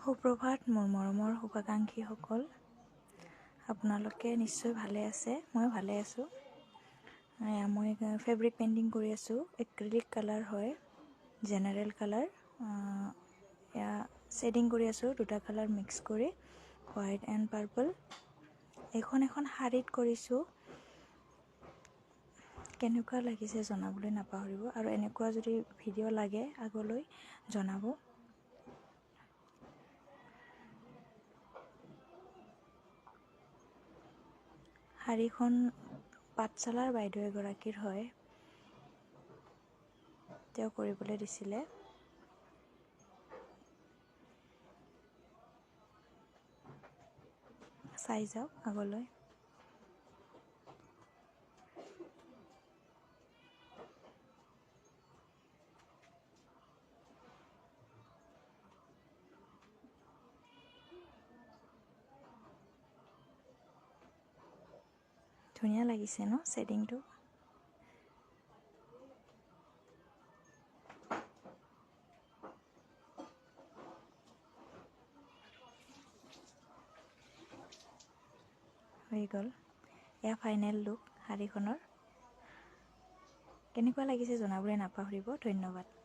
সুপ্ৰভাত মোৰ মৰমৰ শুভাকাংক্ষীসকল, আপোনালোকে নিশ্চয় ভালে আছে। মই ভালে আছোঁ। মই ফেব্ৰিক পেইণ্টিং কৰি আছোঁ। এক্ৰিলিক কালাৰ হয়, জেনেৰেল কালাৰ। এয়া শ্বেডিং কৰি আছোঁ, দুটা কালাৰ মিক্স কৰি, হোৱাইট এণ্ড পাৰ্পল। এখন শাৰীত কৰিছোঁ। কেনেকুৱা লাগিছে জনাবলৈ নাপাহৰিব, আৰু এনেকুৱা যদি ভিডিঅ' লাগে আগলৈ জনাব। শাৰীখন পাঠশালাৰ বাইদেউ এগৰাকীৰ হয়, তেওঁ কৰিবলৈ দিছিলে। চাই যাওক আগলৈ। ধুনীয়া লাগিছে ন শ্বেডিংটো। হৈ গ'ল। এয়া ফাইনেল লুক শাৰীখনৰ। কেনেকুৱা লাগিছে জনাবলৈ নাপাহৰিব। ধন্যবাদ।